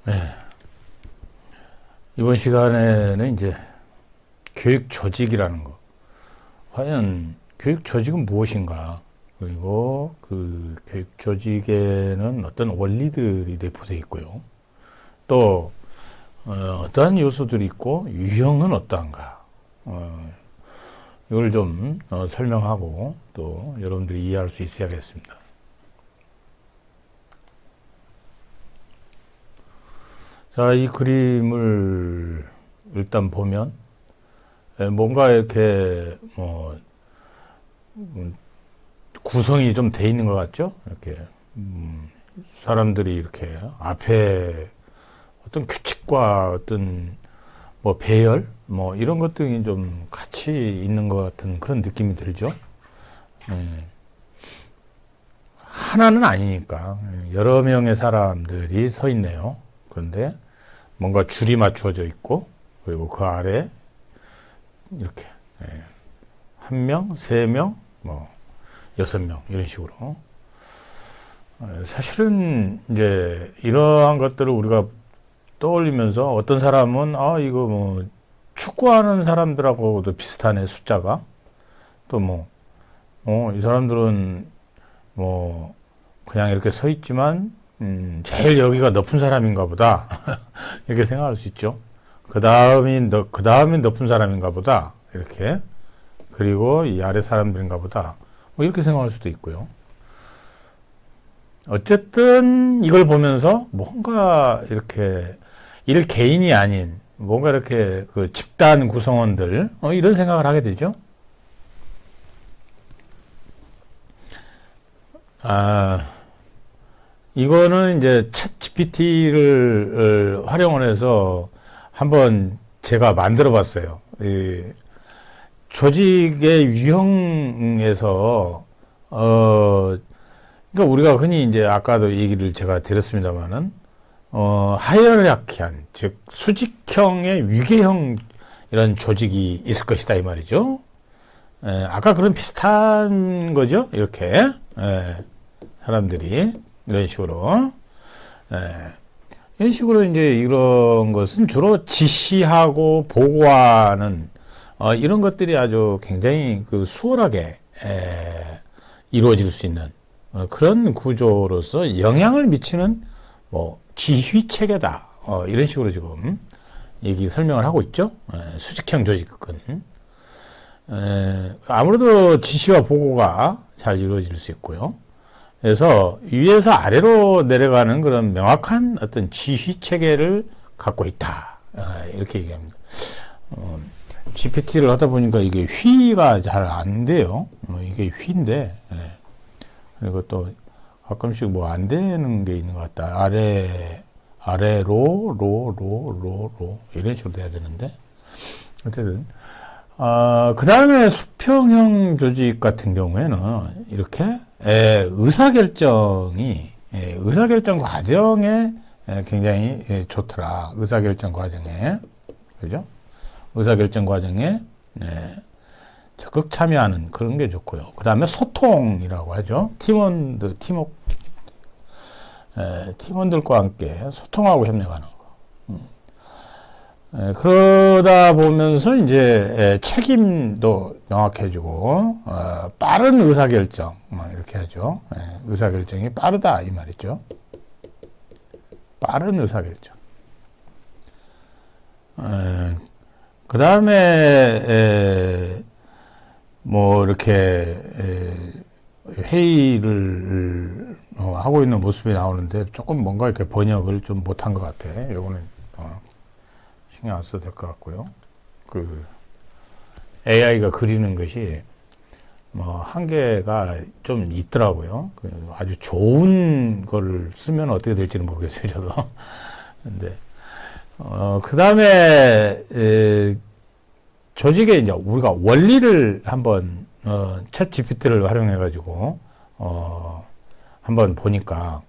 네. 이번 시간에는 이제 교육 조직이라는 거. 과연 교육 조직은 무엇인가? 그리고 그 교육 조직에는 어떤 원리들이 내포되어 있고요. 또 어떠한 요소들이 있고 유형은 어떠한가? 이걸 좀 설명하고 또 여러분들이 이해할 수 있어야겠습니다. 자, 이 그림을 일단 보면 뭔가 이렇게 구성이 좀 돼 있는 것 같죠? 이렇게 사람들이 이렇게 앞에 어떤 규칙과 어떤 배열 이런 것들이 좀 같이 있는 것 같은 그런 느낌이 들죠. 하나는 아니니까 여러 명의 사람들이 서 있네요. 그런데 뭔가 줄이 맞추어져 있고, 그리고 그 아래 이렇게 한 명, 세 명, 6명 이런 식으로. 사실은 이제 이러한 것들을 우리가 떠올리면서 어떤 사람은 이거 축구하는 사람들하고도 비슷하네, 숫자가. 또 이 사람들은 그냥 이렇게 서 있지만 제일 여기가 높은 사람인가 보다. 이렇게 생각할 수 있죠. 그 다음이 높은 사람인가 보다. 이렇게. 그리고 이 아래 사람들인가 보다. 이렇게 생각할 수도 있고요. 어쨌든 이걸 보면서 뭔가 이렇게 일 개인이 아닌 뭔가 이렇게 그 집단 구성원들 이런 생각을 하게 되죠. 이거는 이제 챗 GPT를 활용을 해서 한번 제가 만들어 봤어요. 이 조직의 유형에서 그러니까 우리가 흔히 이제 아까도 얘기를 제가 드렸습니다만은 하이라키한, 즉 수직형의 위계형 이런 조직이 있을 것이다 이 말이죠. 아까 그런 비슷한 거죠. 이렇게 사람들이 이런 식으로 이런 식으로 이제 이런 것은 주로 지시하고 보고하는 이런 것들이 아주 굉장히 수월하게 이루어질 수 있는 그런 구조로서 영향을 미치는 지휘 체계다. 이런 식으로 지금 설명을 하고 있죠. 수직형 조직은 아무래도 지시와 보고가 잘 이루어질 수 있고요. 그래서 위에서 아래로 내려가는 그런 명확한 어떤 지휘 체계를 갖고 있다. 이렇게 얘기합니다. GPT를 하다 보니까 이게 휘가 잘 안 돼요. 이게 휘인데, 그리고 또 가끔씩 안 되는 게 있는 것 같다. 아래로, 로, 이런 식으로 돼야 되는데. 어쨌든, 그 다음에 수평형 조직 같은 경우에는 이렇게 의사결정 과정에 굉장히 좋더라. 의사결정 과정에. 그죠? 의사결정 과정에 적극 참여하는 그런 게 좋고요. 그 다음에 소통이라고 하죠. 팀원들과 함께 소통하고 협력하는 거. 그러다 보면서 이제 책임도 명확해지고 빠른 의사결정 이렇게 하죠. 의사결정이 빠르다 이 말이죠. 빠른 의사결정. 그 다음에 이렇게 회의를 하고 있는 모습이 나오는데 조금 뭔가 이렇게 번역을 좀 못한 것 같아. 요거는 신경 안 써도 될 것 같고요. 그 AI가 그리는 것이 한계가 좀 있더라고요. 아주 좋은 거를 쓰면 어떻게 될지는 모르겠어요, 저도. 근데 그 다음에 조직에 이제 우리가 원리를 한번 챗 GPT를 활용해 가지고 한번 보니까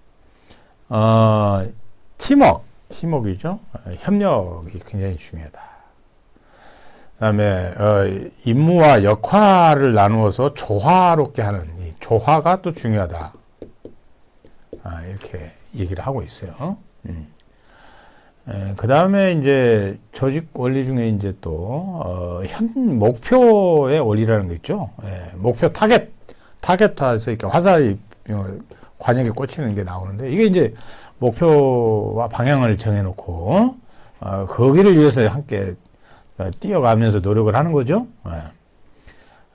팀워크이죠. 협력이 굉장히 중요하다. 그다음에 임무와 역할을 나누어서 조화롭게 하는 이 조화가 또 중요하다. 이렇게 얘기를 하고 있어요. 그 다음에 이제 조직 원리 중에 이제 또, 현 목표의 원리라는 게 있죠. 목표 타겟화해서 이렇게 화살이 관역에 꽂히는 게 나오는데, 이게 이제 목표와 방향을 정해놓고, 거기를 위해서 함께 뛰어가면서 노력을 하는 거죠.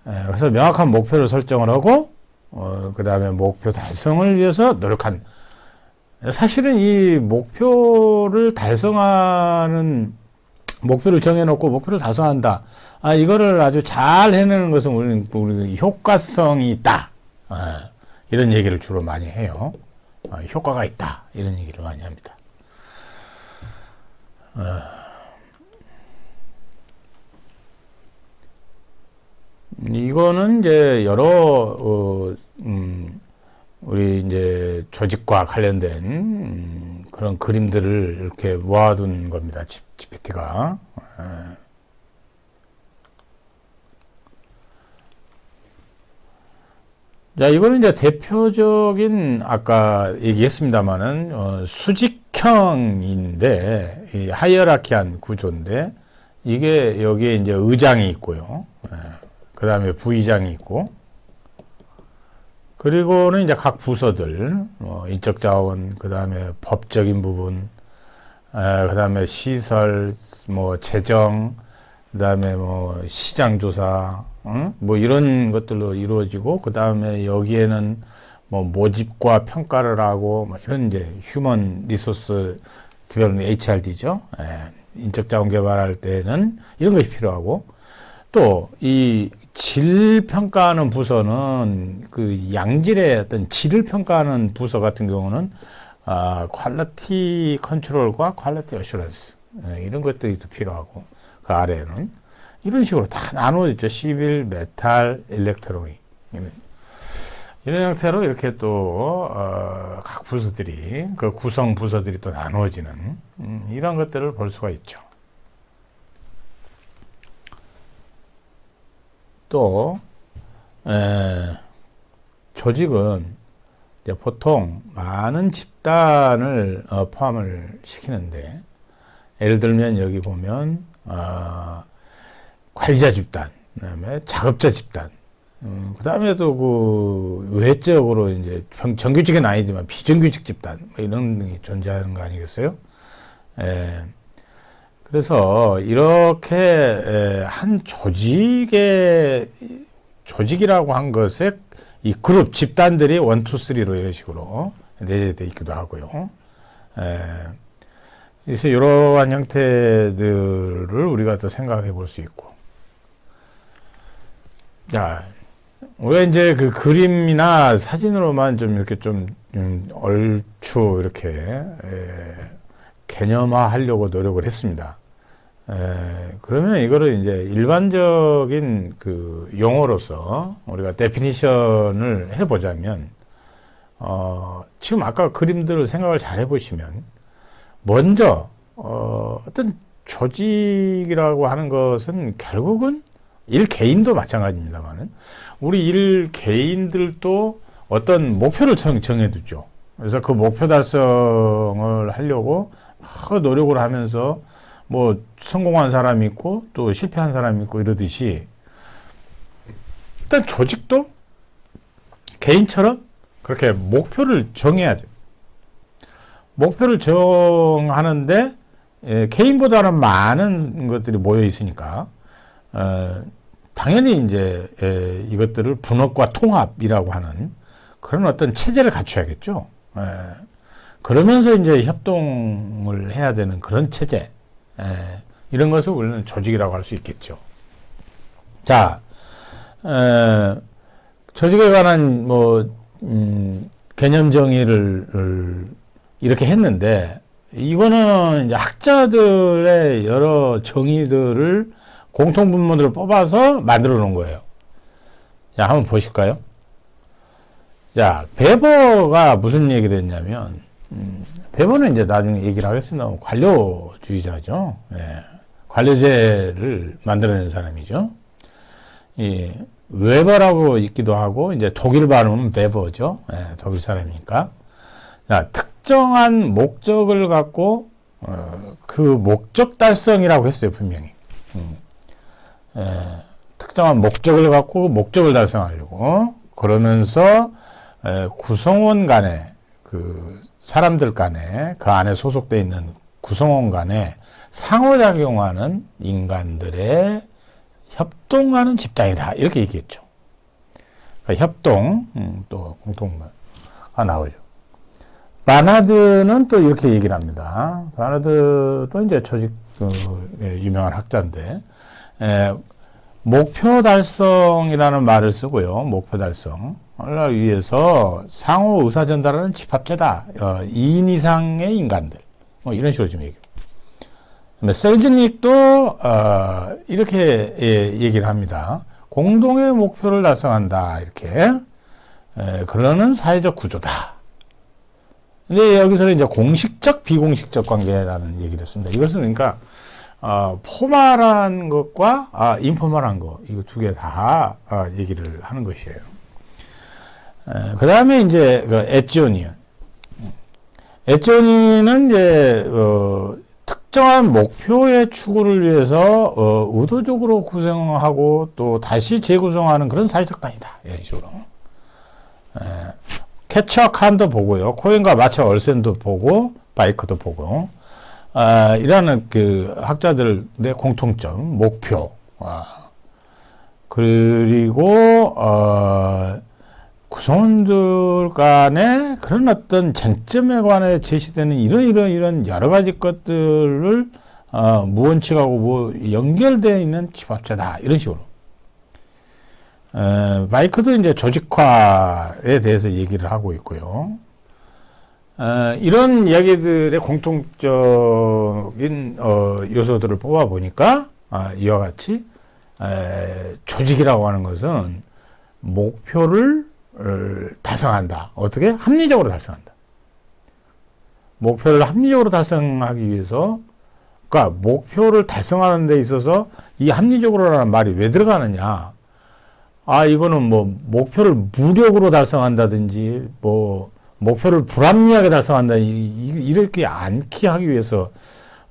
그래서 명확한 목표를 설정을 하고, 그 다음에 목표 달성을 위해서 노력한, 사실은 이 목표를 달성하는, 목표를 정해놓고 목표를 달성한다. 이거를 아주 잘 해내는 것은 우리 효과성이 있다. 이런 얘기를 주로 많이 해요. 효과가 있다. 이런 얘기를 많이 합니다. 이거는 이제 여러, 우리 이제 조직과 관련된 그런 그림들을 이렇게 모아둔 겁니다. GPT가. 자, 이거는 이제 대표적인 아까 얘기했습니다만은 수직형인데 이 하이어라키한 구조인데 이게 여기에 이제 의장이 있고요. 그 다음에 부의장이 있고 그리고는 이제 각 부서들, 인적 자원, 그 다음에 법적인 부분, 그 다음에 시설, 재정, 그 다음에 시장 조사, 이런 것들로 이루어지고, 그 다음에 여기에는 모집과 평가를 하고, 이런 이제 휴먼 리소스 디벨롭먼트 HRD죠. 인적 자원 개발할 때는 이런 것이 필요하고, 또 이 질 평가하는 부서는 그 양질의 어떤 질을 평가하는 부서 같은 경우는 퀄리티 컨트롤과 퀄리티 어슈런스 이런 것들이 또 필요하고 그 아래에는 이런 식으로 다 나누어져 있죠. 시빌, 메탈, 일렉트로닉 이런 형태로 이렇게 또 각 부서들이 그 구성 부서들이 또 나누어지는 이런 것들을 볼 수가 있죠. 또 조직은 이제 보통 많은 집단을 포함을 시키는데 예를 들면 여기 보면 관리자 집단, 그다음에 작업자 집단, 그다음에 또 그 외적으로 이제 정규직은 아니지만 비정규직 집단 이런 게 존재하는 거 아니겠어요? 그래서 이렇게 한 조직이라고 한 것에 이 그룹 집단들이 1, 2, 3로 이런 식으로 내재되어 있기도 하고요. 그래서 이러한 형태들을 우리가 또 생각해 볼 수 있고. 자, 우리가 이제 그 그림이나 사진으로만 좀 이렇게 좀 얼추 이렇게 개념화 하려고 노력을 했습니다. 그러면 이거를 이제 일반적인 그 용어로서 우리가 데피니션을 해보자면, 지금 아까 그림들을 생각을 잘 해보시면, 먼저, 어떤 조직이라고 하는 것은 결국은 일 개인도 마찬가지입니다만은, 우리 일 개인들도 어떤 목표를 정해두죠. 그래서 그 목표 달성을 하려고 노력을 하면서 성공한 사람이 있고 또 실패한 사람이 있고 이러듯이 일단 조직도 개인처럼 그렇게 목표를 정해야 돼. 목표를 정하는데 개인보다는 많은 것들이 모여 있으니까 당연히 이제 이것들을 분업과 통합이라고 하는 그런 어떤 체제를 갖춰야겠죠. 그러면서 이제 협동을 해야 되는 그런 체제, 이런 것을 우리는 조직이라고 할 수 있겠죠. 자, 조직에 관한 개념 정의를 이렇게 했는데, 이거는 이제 학자들의 여러 정의들을 공통분모들을 뽑아서 만들어 놓은 거예요. 자, 한번 보실까요? 자, 베버가 무슨 얘기를 했냐면, 베버는 이제 나중에 얘기를 하겠습니다. 관료주의자죠. 관료제를 만들어낸 사람이죠. 웨버라고 있기도 하고, 이제 독일 발음은 베버죠. 독일 사람이니까. 자, 특정한 목적을 갖고, 그 목적 달성이라고 했어요, 분명히. 특정한 목적을 갖고 목적을 달성하려고. 그러면서 구성원 간에, 그 사람들 간에, 그 안에 소속되어 있는 구성원 간에 상호작용하는 인간들의 협동하는 집단이다. 이렇게 얘기했죠. 그러니까 협동, 또 공통가 나오죠. 바나드는 또 이렇게 얘기를 합니다. 바나드도 이제 조직, 유명한 학자인데, 목표 달성이라는 말을 쓰고요. 목표 달성을 위해서 상호 의사 전달하는 집합체다. 2인 이상의 인간들. 뭐 이런 식으로 좀 얘기해요. 셀즈닉도 이렇게 얘기를 합니다. 공동의 목표를 달성한다. 이렇게. 그러는 사회적 구조다. 근데 여기서는 이제 공식적, 비공식적 관계라는 얘기를 했습니다. 이것은 그러니까, 포멀한 것과, 인포멀한 것, 이거 두 개 다, 얘기를 하는 것이에요. 그 다음에 이제, 에치오니언. 에치오니는 이제, 특정한 목표의 추구를 위해서, 의도적으로 구성하고 또 다시 재구성하는 그런 사회적 단위다. 이런 식으로. 캐처 칸도 보고요. 코엔과 마차 얼센도 보고, 바이크도 보고, 이라는 그 학자들의 공통점, 목표, 그리고, 구성원들 간의 그런 어떤 쟁점에 관해 제시되는 이런 여러 가지 것들을, 무원칙하고 뭐 연결되어 있는 집합체다. 이런 식으로. 마이크도 이제 조직화에 대해서 얘기를 하고 있고요. 이런 이야기들의 공통적인 요소들을 뽑아 보니까 이와 같이 조직이라고 하는 것은 목표를 달성한다. 어떻게? 합리적으로 달성한다. 목표를 합리적으로 달성하기 위해서, 그러니까 목표를 달성하는 데 있어서 이 합리적으로라는 말이 왜 들어가느냐? 이거는 뭐 목표를 무력으로 달성한다든지 뭐 목표를 불합리하게 달성한다 이렇게 않게 하기 위해서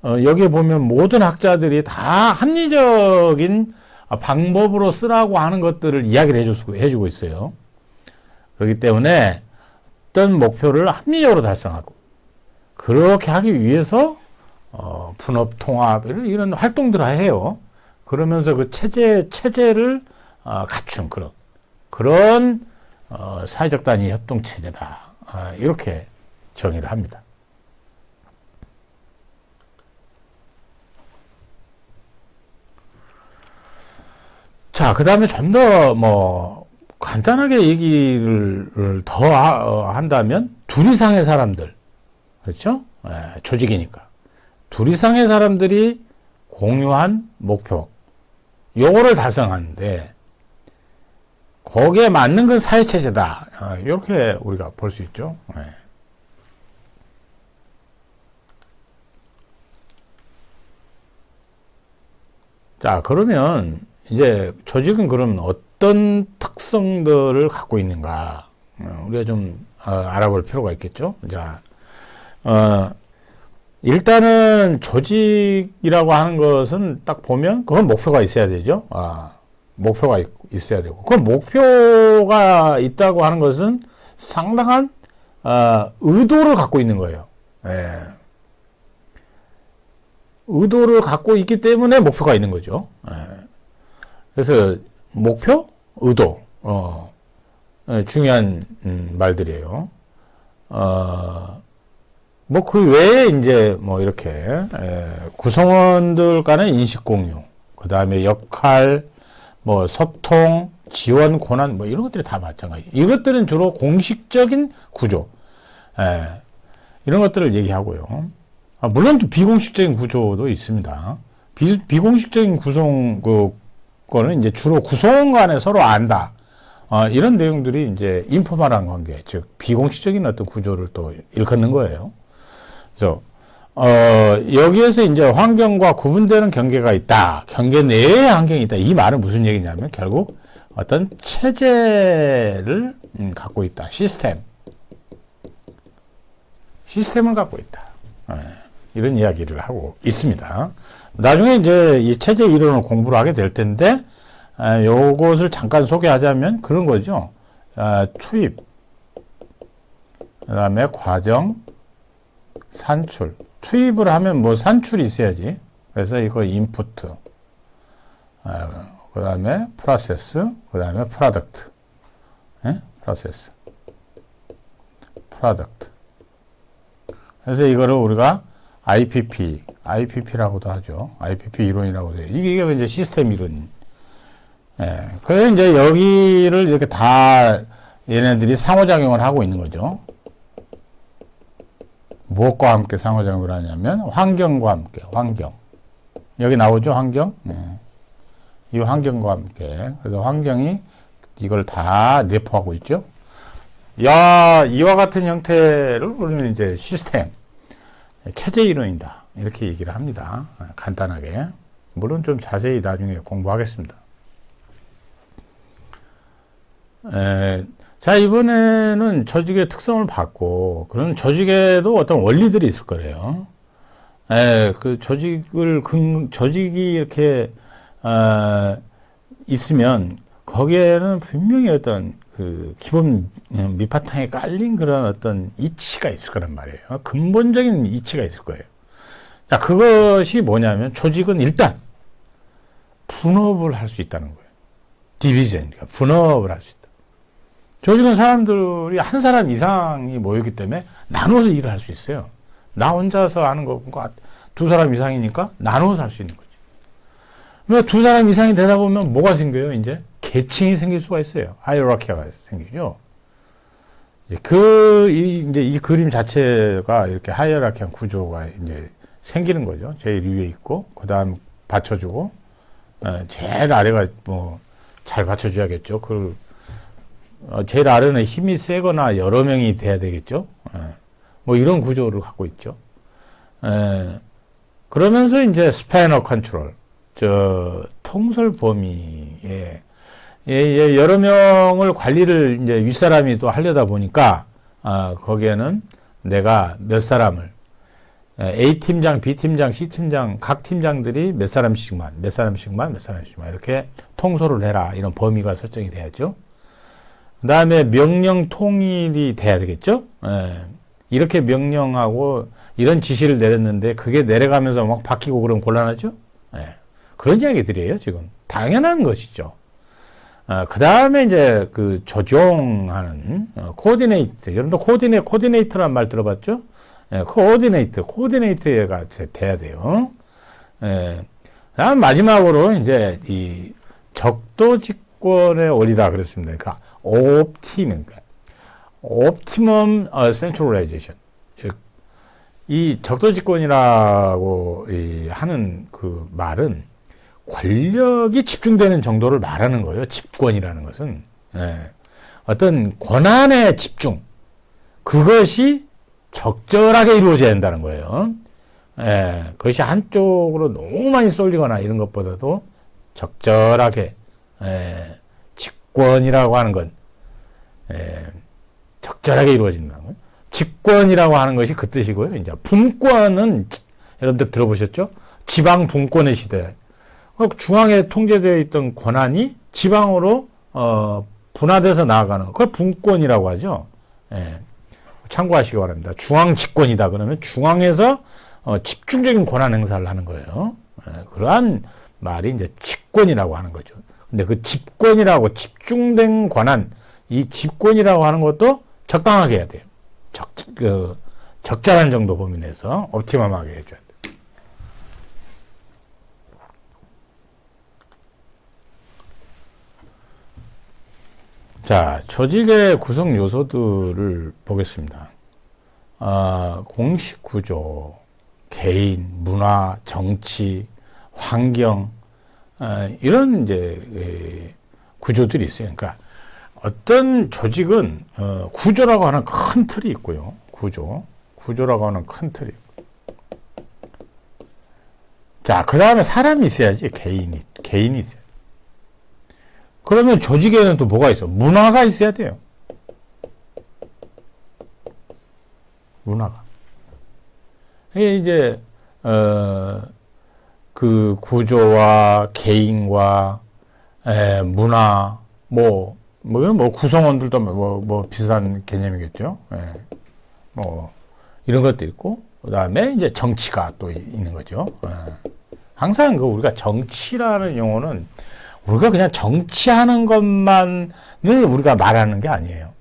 여기에 보면 모든 학자들이 다 합리적인 방법으로 쓰라고 하는 것들을 이야기를 해주고 있어요. 그렇기 때문에 어떤 목표를 합리적으로 달성하고 그렇게 하기 위해서 분업, 통합 이런 활동들을 해요. 그러면서 그 체제를 갖춘 그런 사회적 단위 협동 체제다. 이렇게 정의를 합니다. 자, 그 다음에 좀 더 간단하게 얘기를 더 한다면 둘 이상의 사람들, 그렇죠? 조직이니까 둘 이상의 사람들이 공유한 목표, 요거를 달성하는데 거기에 맞는 건 사회체제다. 이렇게 우리가 볼 수 있죠. 자, 그러면 이제 조직은 그럼 어떤 특성들을 갖고 있는가? 우리가 좀 알아볼 필요가 있겠죠. 자, 일단은 조직이라고 하는 것은 딱 보면 그건 목표가 있어야 되죠. 목표가 있어야 되고, 그 목표가 있다고 하는 것은 상당한 의도를 갖고 있는 거예요. 의도를 갖고 있기 때문에 목표가 있는 거죠. 그래서 목표, 의도, 중요한 말들이에요. 그 외에 이제 이렇게 구성원들 간의 인식 공유, 그 다음에 역할, 소통, 지원, 권한, 이런 것들이 다 마찬가지. 이것들은 주로 공식적인 구조, 이런 것들을 얘기하고요. 물론 또 비공식적인 구조도 있습니다. 비공식적인 거는 이제 주로 구성원 간에 서로 안다. 이런 내용들이 이제 인포멀한 관계, 즉, 비공식적인 어떤 구조를 또 일컫는 거예요. 그래서, 여기에서 이제 환경과 구분되는 경계가 있다. 경계 내에 환경이 있다. 이 말은 무슨 얘기냐면 결국 어떤 체제를 갖고 있다. 시스템을 갖고 있다. 이런 이야기를 하고 있습니다. 나중에 이제 이 체제 이론을 공부를 하게 될 텐데, 요것을 잠깐 소개하자면 그런 거죠. 투입, 그 다음에 과정, 산출. 투입을 하면 뭐 산출이 있어야지. 그래서 이거 인푸트, 그 다음에 프로세스, 그 다음에 프로덕트. 프로세스, 프로덕트. 그래서 이거를 우리가 IPP라고도 하죠. IPP 이론이라고도 해요. 이게 이제 시스템 이론. 그래서 이제 여기를 이렇게 다 얘네들이 상호작용을 하고 있는 거죠. 무엇과 함께 상호작용을 하냐면 환경과 함께, 환경. 여기 나오죠, 환경? 이 환경과 함께. 그래서 환경이 이걸 다 내포하고 있죠. 이와 같은 형태를 우리는 이제 시스템, 체제 이론이다. 이렇게 얘기를 합니다. 간단하게. 물론 좀 자세히 나중에 공부하겠습니다. 자, 이번에는 조직의 특성을 봤고, 그런 조직에도 어떤 원리들이 있을 거래요. 그 조직이 이렇게, 있으면, 거기에는 분명히 어떤 그 기본 밑바탕에 깔린 그런 어떤 이치가 있을 거란 말이에요. 근본적인 이치가 있을 거예요. 자, 그것이 뭐냐면, 조직은 일단, 분업을 할 수 있다는 거예요. 디비전, 그러니까 분업을 할 수 있다. 조직은 사람들이 한 사람 이상이 모이기 때문에 나눠서 일을 할 수 있어요. 나 혼자서 하는 거고 두 사람 이상이니까 나눠서 할 수 있는 거죠. 그러니까 두 사람 이상이 되다 보면 뭐가 생겨요? 이제 계층이 생길 수가 있어요. 하이어라키가 생기죠. 이제 이 그림 자체가 이렇게 하이어라키한 구조가 이제 생기는 거죠. 제일 위에 있고, 그 다음 받쳐주고, 제일 아래가 뭐 잘 받쳐줘야겠죠. 제일 아래는 힘이 세거나 여러 명이 돼야 되겠죠. 뭐 이런 구조를 갖고 있죠. 그러면서 이제 스패너 컨트롤, 통솔 범위에 여러 명을 관리를 이제 윗사람이 또 하려다 보니까 거기에는 내가 몇 사람을 A팀장, B팀장, C팀장 각 팀장들이 몇 사람씩만 이렇게 통솔을 해라. 이런 범위가 설정이 돼야죠. 그 다음에 명령 통일이 돼야 되겠죠. 이렇게 명령하고 이런 지시를 내렸는데 그게 내려가면서 막 바뀌고 그러면 곤란하죠. 그런 이야기들이에요. 지금 당연한 것이죠. 그 다음에 이제 그 조종하는 코디네이터. 여러분도 코디네이터란 말 들어봤죠? 코디네이터가 돼야 돼요. 다음 마지막으로 이제 이 적도직권의 원리다 그랬습니다. 그러니까 옵티멈 센트럴라이제이션. 이 적도직권이라고 하는 그 말은 권력이 집중되는 정도를 말하는 거예요. 집권이라는 것은 어떤 권한의 집중, 그것이 적절하게 이루어져야 된다는 거예요. 그것이 한쪽으로 너무 많이 쏠리거나 이런 것보다도 적절하게 직권이라고 하는 건 적절하게 이루어진다는 거예요. 직권이라고 하는 것이 그 뜻이고요. 이제 분권은 여러분들 들어보셨죠? 지방 분권의 시대. 중앙에 통제되어 있던 권한이 지방으로 분화돼서 나아가는 그걸 분권이라고 하죠. 참고하시기 바랍니다. 중앙 집권이다 그러면 중앙에서 집중적인 권한 행사를 하는 거예요. 그러한 말이 이제 집권이라고 하는 거죠. 근데 그 집권이라고 집중된 권한, 이 집권이라고 하는 것도 적당하게 해야 돼요. 적절한 정도 범위 내에서 옵티멈하게 해줘야 돼요. 자, 조직의 구성 요소들을 보겠습니다. 공식 구조, 개인, 문화, 정치, 환경, 이런 이제 구조들이 있어요. 그러니까 어떤 조직은 구조라고 하는 큰 틀이 있고요. 구조라고 하는 큰 틀이 있고. 자, 그 다음에 사람이 있어야지. 개인이 있어요. 그러면 조직에는 또 뭐가 있어? 문화가 있어야 돼요. 문화가. 이게 이제 그 구조와 개인과 문화 이런 구성원들도 비슷한 개념이겠죠. 이런 것도 있고 그다음에 이제 정치가 또 있는 거죠. 항상 우리가 정치라는 용어는 우리가 그냥 정치하는 것만을 우리가 말하는 게 아니에요.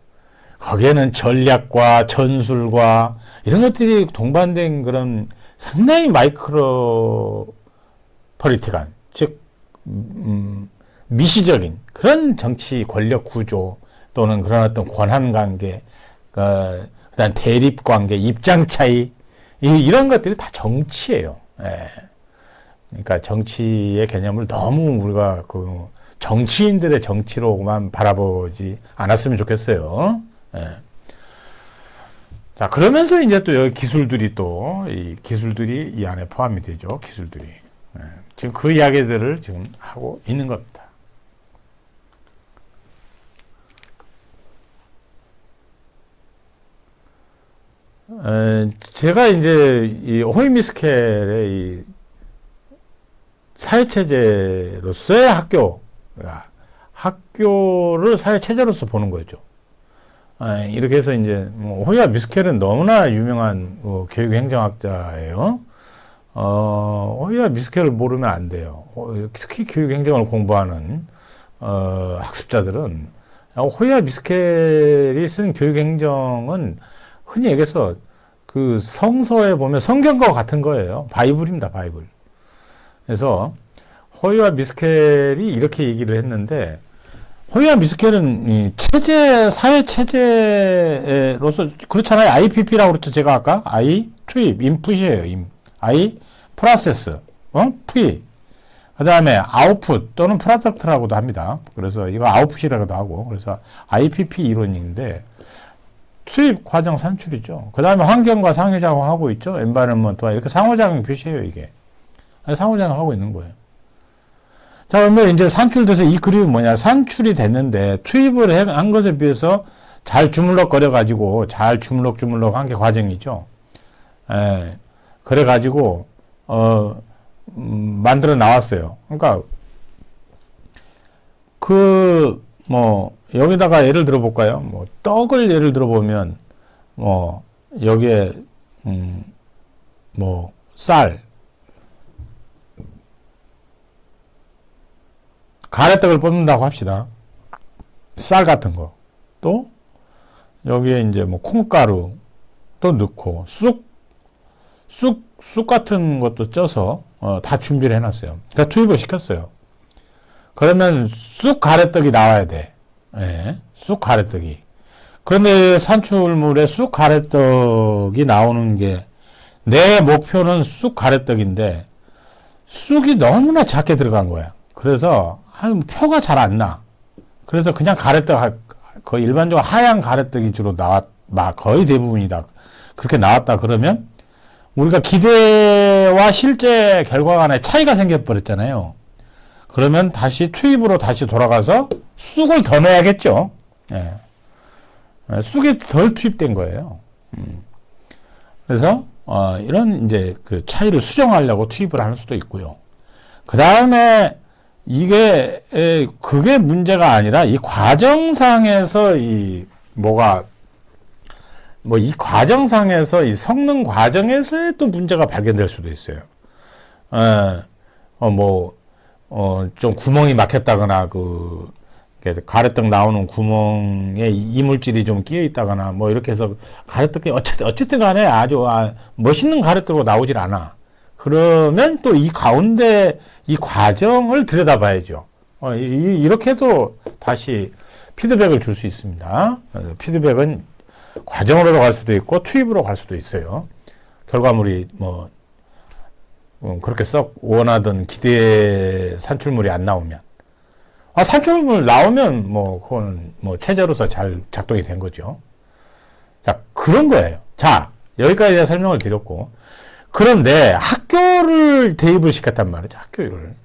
거기에는 전략과 전술과 이런 것들이 동반된 그런 상당히 마이크로 폴리티칸, 즉 미시적인 그런 정치 권력 구조 또는 그런 어떤 권한 관계, 그다음 대립 관계, 입장 차이 이런 것들이 다 정치예요. 그러니까 정치의 개념을 너무 우리가 그 정치인들의 정치로만 바라보지 않았으면 좋겠어요. 자, 그러면서 이제 또 여기 기술들이 이 기술들이 이 안에 포함이 되죠. 기술들이. 지금 그 이야기들을 지금 하고 있는 겁니다. 제가 이제 이 호이미스켈의 이 사회체제로서의 학교를 사회체제로서 보는 거죠. 이렇게 해서 이제 호이와 미스켈은 너무나 유명한 교육행정학자예요. 호이와 미스켈을 모르면 안 돼요. 특히 교육행정을 공부하는 학습자들은 호이와 미스켈이 쓴 교육행정은 흔히 얘기해서 그 성서에 보면 성경과 같은 거예요. 바이블입니다, 바이블. 그래서 호이와 미스켈이 이렇게 얘기를 했는데, 호이와 미스켈은 이 사회 체제로서 그렇잖아요. IPP라고 그랬죠. 제가 아까 I 투입, 인풋이에요. I 프로세스, 프리. 그다음에 아웃풋 또는 프로덕트라고도 합니다. 그래서 이거 아웃풋이라고도 하고, 그래서 IPP 이론인데 투입 과정 산출이죠. 그다음에 환경과 상호작용 하고 있죠. environment와 이렇게 상호작용 표시해요, 이게. 상호작용 하고 있는 거예요. 자, 그러면 이제 산출돼서 이 그림은 뭐냐? 산출이 됐는데 투입을 한 것에 비해서 잘 주물럭거려 가지고 잘 주물럭 한 게 과정이죠. 그래 가지고 만들어 나왔어요. 그러니까 여기다가 예를 들어 볼까요? 떡을 예를 들어 보면 여기에 쌀, 가래떡을 뽑는다고 합시다. 쌀 같은 거. 또 여기에 이제 콩가루 또 넣고 쑥 같은 것도 쪄서 다 준비를 해놨어요. 그러니까 투입을 시켰어요. 그러면 쑥 가래떡이 나와야 돼. 쑥 가래떡이. 그런데 산출물에 쑥 가래떡이 나오는 게 내 목표는 쑥 가래떡인데 쑥이 너무나 작게 들어간 거야. 그래서 표가 잘 안 나. 그래서 그냥 가래떡, 거의 일반적으로 하얀 가래떡이 주로 거의 대부분이 다 그렇게 나왔다 그러면 우리가 기대와 실제 결과 간에 차이가 생겨버렸잖아요. 그러면 다시 투입으로 다시 돌아가서 쑥을 더 넣어야겠죠. 쑥이 덜 투입된 거예요. 그래서 이런 이제 그 차이를 수정하려고 투입을 하는 수도 있고요. 그 다음에 그게 문제가 아니라 이 과정상에서 이 과정상에서 이 성능 과정에서의 또 문제가 발견될 수도 있어요. 좀 구멍이 막혔다거나 가래떡 나오는 구멍에 이물질이 좀 끼어 있다거나 이렇게 해서 가래떡이 어쨌든 간에 아주 멋있는 가래떡으로 나오질 않아. 그러면 또 이 가운데 이 과정을 들여다봐야죠. 이렇게도 다시 피드백을 줄 수 있습니다. 피드백은 과정으로 갈 수도 있고 투입으로 갈 수도 있어요. 결과물이 그렇게 썩 원하던 기대 산출물이 안 나오면. 산출물 나오면 그건 체제로서 잘 작동이 된 거죠. 자, 그런 거예요. 자, 여기까지 제가 설명을 드렸고, 그런데 학교를 대입을 시켰단 말이죠. 학교를.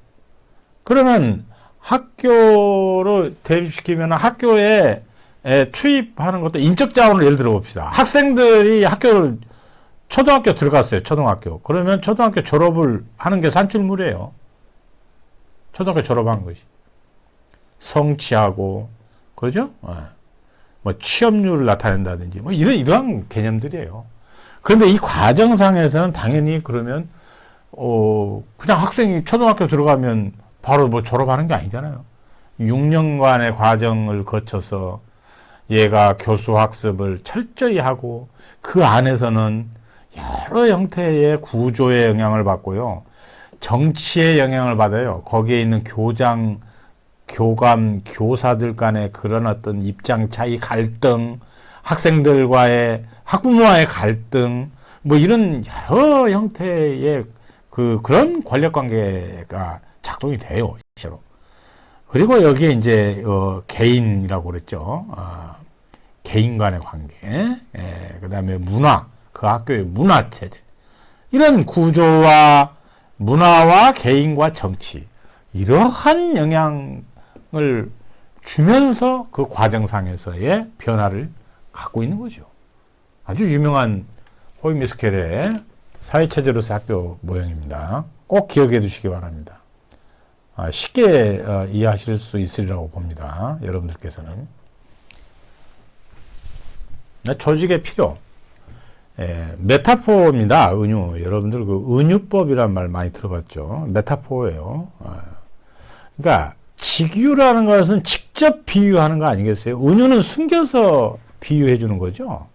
그러면 학교로 대입시키면 학교에 투입하는 것도 인적 자원을 예를 들어 봅시다. 학생들이 학교를 초등학교 들어갔어요. 초등학교. 그러면 초등학교 졸업을 하는 게 산출물이에요. 초등학교 졸업한 것이. 성취하고, 그러죠? 뭐 취업률을 나타낸다든지, 뭐 이러한 개념들이에요. 그런데 이 과정상에서는 당연히 그러면, 그냥 학생이 초등학교 들어가면 바로 뭐 졸업하는 게 아니잖아요. 6년간의 과정을 거쳐서 얘가 교수 학습을 철저히 하고 그 안에서는 여러 형태의 구조의 영향을 받고요. 정치의 영향을 받아요. 거기에 있는 교장, 교감, 교사들 간의 그런 어떤 입장 차이, 갈등, 학생들과의, 학부모와의 갈등, 뭐 이런 여러 형태의 그런 권력 관계가 작동이 돼요, 실제로. 그리고 여기에 이제, 개인이라고 그랬죠. 개인 간의 관계, 그 다음에 문화, 그 학교의 문화 체제. 이런 구조와 문화와 개인과 정치. 이러한 영향을 주면서 그 과정상에서의 변화를 갖고 있는 거죠. 아주 유명한 호이미스켈의 사회체제로서 학교 모형입니다. 꼭 기억해 두시기 바랍니다. 쉽게 이해하실 수 있으리라고 봅니다. 여러분들께서는. 조직의 필요. 메타포입니다. 은유. 여러분들 그 은유법이란 말 많이 들어봤죠. 메타포예요. 그러니까 직유라는 것은 직접 비유하는 거 아니겠어요? 은유는 숨겨서 비유해 주는 거죠.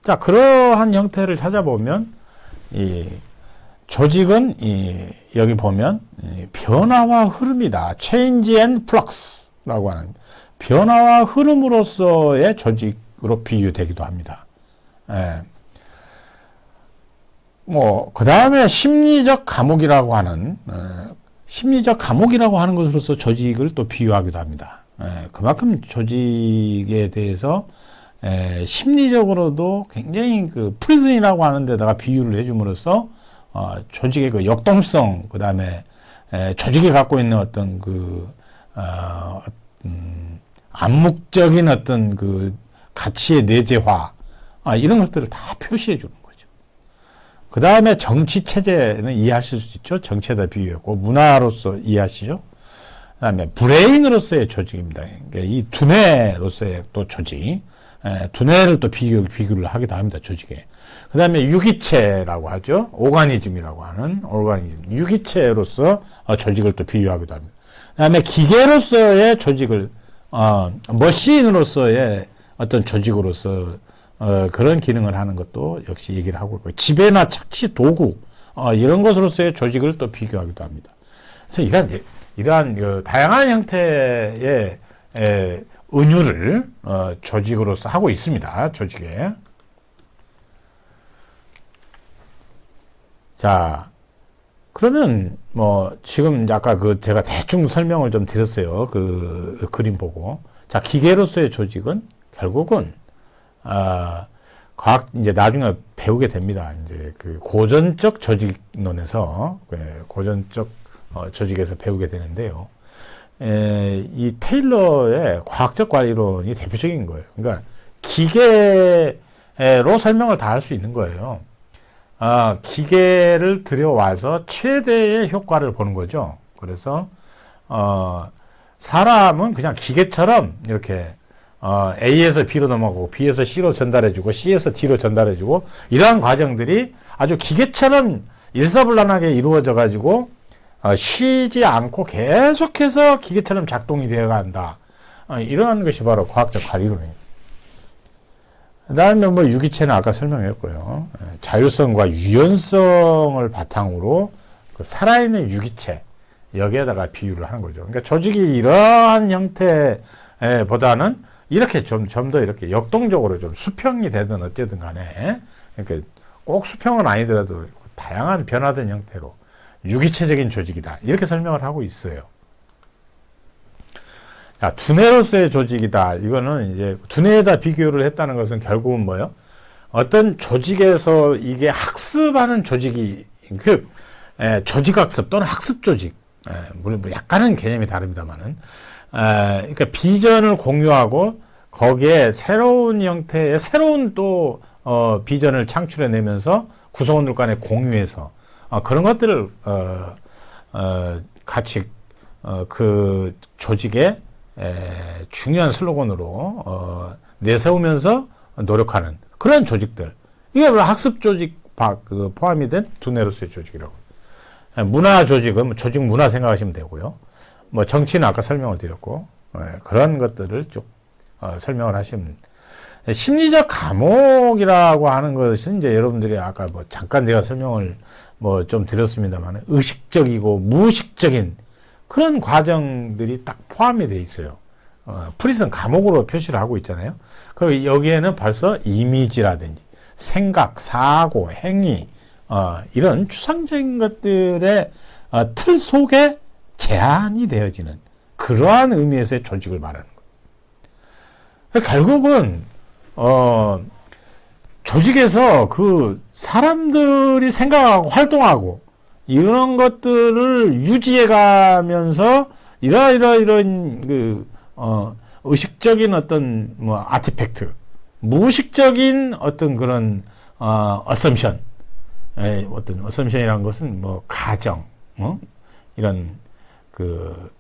자, 그러한 형태를 찾아보면 이 조직은 여기 보면 변화와 흐름이다. Change and Flux라고 하는 변화와 흐름으로서의 조직으로 비유되기도 합니다. 그 다음에 심리적 감옥이라고 하는 것으로서 조직을 또 비유하기도 합니다. 그만큼 조직에 대해서 심리적으로도 굉장히 그 프리즌이라고 하는 데다가 비유를 해줌으로써 조직의 그 역동성, 그 다음에 조직이 갖고 있는 어떤 암묵적인 어떤 그 가치의 내재화, 이런 것들을 다 표시해 주는 거죠. 그 다음에 정치 체제는 이해하실 수 있죠. 정치에다 비유했고, 문화로서 이해하시죠. 그 다음에 브레인으로서의 조직입니다. 그러니까 이 두뇌로서의 또 조직, 두뇌를 또 비교를 하기도 합니다. 조직에. 그 다음에 유기체라고 하죠. 오가니즘이라고 하는 오가니즘. 유기체로서 조직을 또 비유하기도 합니다. 그 다음에 기계로서의 조직을, 머신으로서의 어떤 조직으로서, 그런 기능을 하는 것도 역시 얘기를 하고 있고, 지배나 착취 도구, 이런 것으로서의 조직을 또 비교하기도 합니다. 그래서 이러한 다양한 형태의, 은유를, 조직으로서 하고 있습니다. 조직에. 자, 그러면 지금 아까 제가 대충 설명을 좀 드렸어요. 그 그림 보고. 자, 기계로서의 조직은 결국은 이제 나중에 배우게 됩니다. 이제 그 고전적 조직론에서, 고전적 조직에서 배우게 되는데요. 이 테일러의 과학적 관리론이 대표적인 거예요. 그러니까 기계로 설명을 다 할 수 있는 거예요. 기계를 들여와서 최대의 효과를 보는 거죠. 그래서, 사람은 그냥 기계처럼 이렇게, A에서 B로 넘어가고, B에서 C로 전달해주고, C에서 D로 전달해주고, 이러한 과정들이 아주 기계처럼 일사불란하게 이루어져가지고, 쉬지 않고 계속해서 기계처럼 작동이 되어 간다. 이러한 것이 바로 과학적 관리론입니다. 그 다음에 유기체는 아까 설명했고요. 자율성과 유연성을 바탕으로 살아있는 유기체, 여기에다가 비유를 하는 거죠. 그러니까 조직이 이러한 형태보다는 이렇게 좀 더 이렇게 역동적으로 좀 수평이 되든 어쨌든 간에, 그러니까 꼭 수평은 아니더라도 다양한 변화된 형태로 유기체적인 조직이다. 이렇게 설명을 하고 있어요. 자, 두뇌로서의 조직이다. 이거는 이제 두뇌에다 비교를 했다는 것은 결국은 뭐예요? 어떤 조직에서 이게 학습하는 조직이 조직학습 또는 학습 조직, 물론 약간은 개념이 다릅니다만은, 그러니까 비전을 공유하고 거기에 새로운 형태의 새로운 또 비전을 창출해내면서 구성원들 간에 공유해서 그런 것들을 같이 그 조직의 중요한 슬로건으로 내세우면서 노력하는 그런 조직들. 이게 학습 조직 포함이 된 두뇌로서의 조직이라고. 문화 조직은 조직 문화 생각하시면 되고요. 뭐 정치는 아까 설명을 드렸고 그런 것들을 쭉 설명을 하시면. 심리적 감옥이라고 하는 것은 이제 여러분들이 아까 뭐 잠깐 내가 설명을 뭐 좀 드렸습니다만 의식적이고 무의식적인 그런 과정들이 딱 포함이 돼 있어요. 프리스는 감옥으로 표시를 하고 있잖아요. 그리고 여기에는 벌써 이미지라든지 생각, 사고, 행위 이런 추상적인 것들의 틀 속에 제한이 되어지는 그러한 의미에서의 조직을 말하는 거예요. 결국은 조직에서 그 사람들이 생각하고 활동하고 이런 것들을 유지해 가면서 이런 그 의식적인 어떤 뭐 아티팩트, 무의식적인 어떤 그런 어썸션, 어떤 어썸션이라는 것은 뭐 가정, 이런 그러니까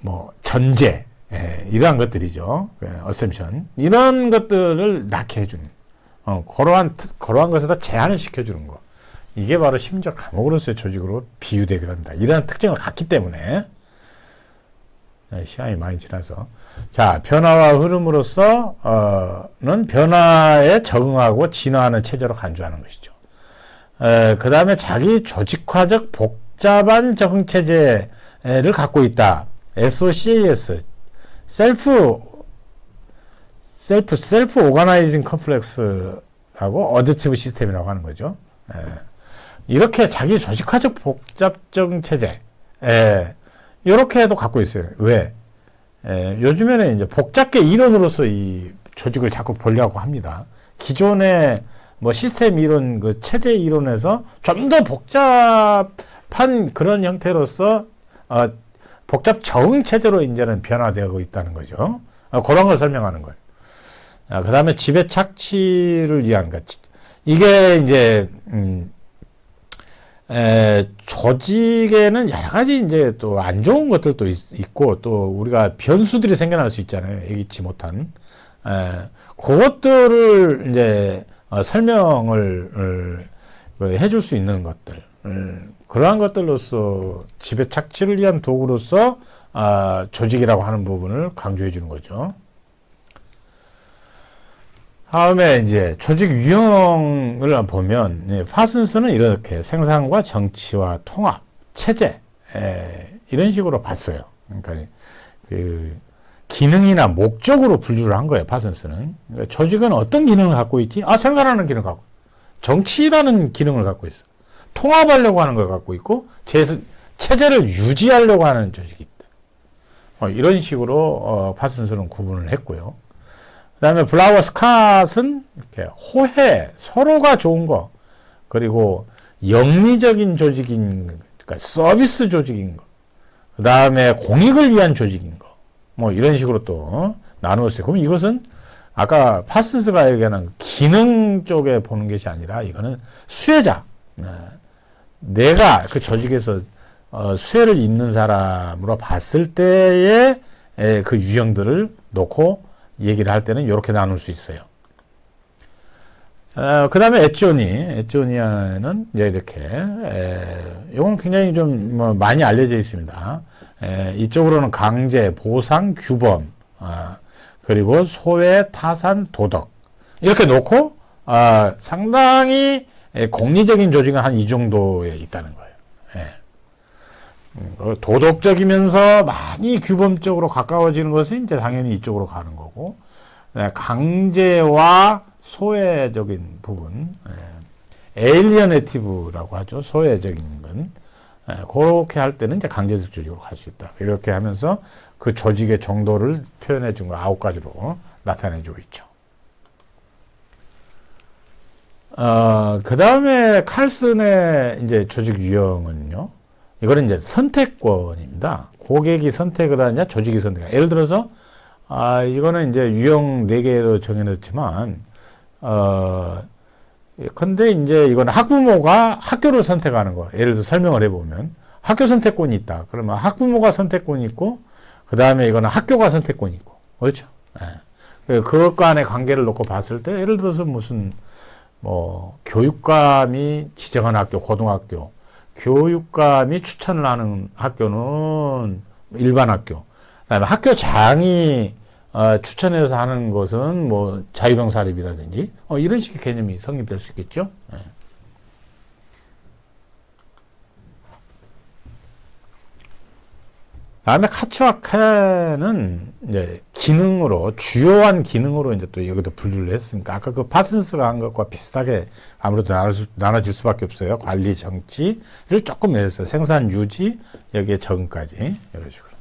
뭐 전제, 이러한 것들이죠. 어셈션 이런 것들을 낳게 해주는 그러한 것에다 제한을 시켜주는 거. 이게 바로 심리적 감옥으로서의 조직으로 비유되기도 합니다. 이러한 특징을 갖기 때문에 시간이 많이 지나서 자 변화와 흐름으로서는 변화에 적응하고 진화하는 체제로 간주하는 것이죠. 그 다음에 자기 조직화적 복잡한 적응 체제를 갖고 있다. SOCAS 셀프 오가나이징 컴플렉스하고 어댑티브 시스템이라고 하는 거죠. 이렇게 자기 조직화적 복잡적 체제, 이렇게 해도 갖고 있어요. 왜? 요즘에는 이제 복잡계 이론으로서 이 조직을 자꾸 보려고 합니다. 기존의 뭐 시스템 이론, 그 체제 이론에서 좀 더 복잡한 그런 형태로서 복잡 적응 체제로 이제는 변화되고 있다는 거죠. 그런 걸 설명하는 거예요. 그 다음에 지배 착취를 위한 것. 이게 이제 조직에는 여러 가지 이제 또 안 좋은 것들도 있고 또 우리가 변수들이 생겨날 수 있잖아요. 예기치 못한. 그것들을 이제 설명을 해줄 수 있는 것들. 그러한 것들로서 지배 착취를 위한 도구로서 조직이라고 하는 부분을 강조해 주는 거죠. 다음에 이제 조직 유형을 보면 파슨스는 이렇게 생산과 정치와 통합, 체제 이런 식으로 봤어요. 그러니까 그 기능이나 목적으로 분류를 한 거예요. 파슨스는. 그러니까 조직은 어떤 기능을 갖고 있지? 생산하는 기능을 갖고, 정치라는 기능을 갖고 있어. 통합하려고 하는 걸 갖고 있고 체제를 유지하려고 하는 조직이 있다. 이런 식으로 파슨스는 구분을 했고요. 그 다음에 블라워 스캇은 이렇게 호혜, 서로가 좋은 거, 그리고 영리적인 조직인, 그러니까 서비스 조직인 거, 그 다음에 공익을 위한 조직인 거, 뭐 이런 식으로 또 나누었어요. 그럼 이것은 아까 파슨스가 얘기하는 기능 쪽에 보는 것이 아니라 이거는 수혜자. 내가 그 조직에서 수혜를 입는 사람으로 봤을 때의 그 유형들을 놓고 얘기를 할 때는 이렇게 나눌 수 있어요. 그 다음에 에치오니아는 이제 이렇게, 이건 굉장히 좀 뭐 많이 알려져 있습니다. 이쪽으로는 강제, 보상, 규범, 그리고 소외, 타산, 도덕. 이렇게 놓고, 상당히 공리적인 조직은 한 이 정도에 있다는 거예요. 도덕적이면서 많이 규범적으로 가까워지는 것은 이제 당연히 이쪽으로 가는 거고, 강제와 소외적인 부분, 에일리어네티브라고 하죠. 소외적인 건. 그렇게 할 때는 이제 강제적 조직으로 갈 수 있다. 이렇게 하면서 그 조직의 정도를 표현해 준 거 9가지로 나타내 주고 있죠. 그 다음에 칼슨의 이제 조직 유형은요, 이거는 이제 선택권입니다. 고객이 선택을 하냐, 조직이 선택하냐. 예를 들어서, 이거는 이제 유형 4개로 정해놓지만, 근데 이제 이건 학부모가 학교를 선택하는 거. 예를 들어 설명을 해보면, 학교 선택권이 있다. 그러면 학부모가 선택권이 있고, 그 다음에 이거는 학교가 선택권이 있고. 그렇죠? 예. 그것 간의 관계를 놓고 봤을 때, 예를 들어서 무슨, 교육감이 지정한 학교, 고등학교, 교육감이 추천을 하는 학교는 일반 학교, 그다음에 학교장이 추천해서 하는 것은 뭐 자율형 사립이라든지 이런 식의 개념이 성립될 수 있겠죠. 예. 다음에 카츠와 캔은 이제 기능으로, 주요한 기능으로 이제 또 여기도 분류를 했으니까, 아까 그 파슨스가 한 것과 비슷하게 아무래도 나눠질 수밖에 없어요. 관리, 정치를 조금 내렸어요. 생산, 유지, 여기에 적응까지. 이런 식으로.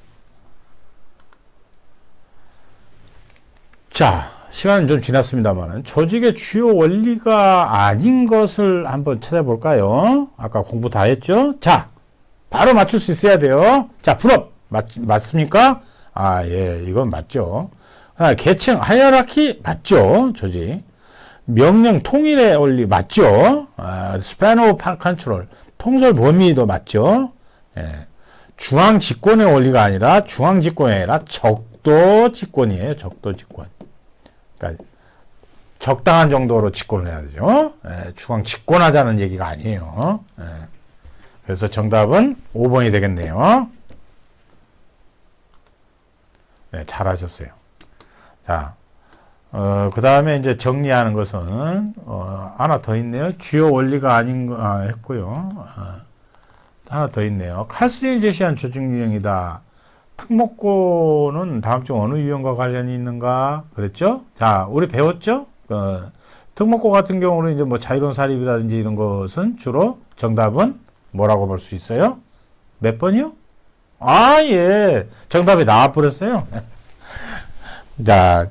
자, 시간은 좀 지났습니다만은, 조직의 주요 원리가 아닌 것을 한번 찾아볼까요? 아까 공부 다 했죠? 자, 바로 맞출 수 있어야 돼요. 자, 풀업. 맞습니까? 예, 이건 맞죠. 계층, 하이어라키, 맞죠. 조직. 명령, 통일의 원리, 맞죠. 스팬 오브 컨트롤, 통솔 범위도 맞죠. 예. 중앙 집권의 원리가 아니라, 중앙 집권이 아니라 적도 집권이에요. 적도 집권. 그러니까, 적당한 정도로 집권을 해야 되죠. 예, 중앙 집권하자는 얘기가 아니에요. 예. 그래서 정답은 5번이 되겠네요. 네, 잘하셨어요. 자, 그 다음에 이제 정리하는 것은, 하나 더 있네요. 주요 원리가 아닌 거, 했고요. 하나 더 있네요. 칼슨이 제시한 조직 유형이다. 특목고는 다음 중 어느 유형과 관련이 있는가? 그랬죠? 자, 우리 배웠죠? 특목고 같은 경우는 이제 뭐 자율형 사립이라든지 이런 것은 주로 정답은 뭐라고 볼 수 있어요? 몇 번이요? 예. 정답이 나와버렸어요. 자,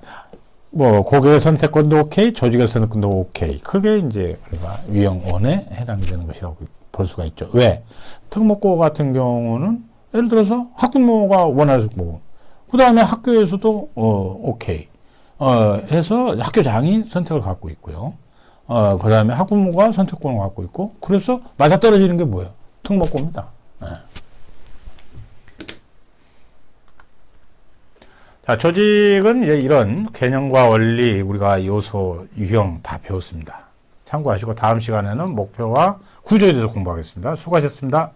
뭐, 고객의 선택권도 오케이, 조직의 선택권도 오케이. 그게 이제 우리가 유형 1에 해당이 되는 것이라고 볼 수가 있죠. 왜? 특목고 같은 경우는 예를 들어서 학부모가 원해서 뭐, 그 다음에 학교에서도, 오케이. 해서 학교장이 선택을 갖고 있고요. 그 다음에 학부모가 선택권을 갖고 있고, 그래서 맞아떨어지는 게 뭐예요? 특목고입니다. 네. 자, 조직은 이제 이런 개념과 원리, 우리가 요소, 유형 다 배웠습니다. 참고하시고 다음 시간에는 목표와 구조에 대해서 공부하겠습니다. 수고하셨습니다.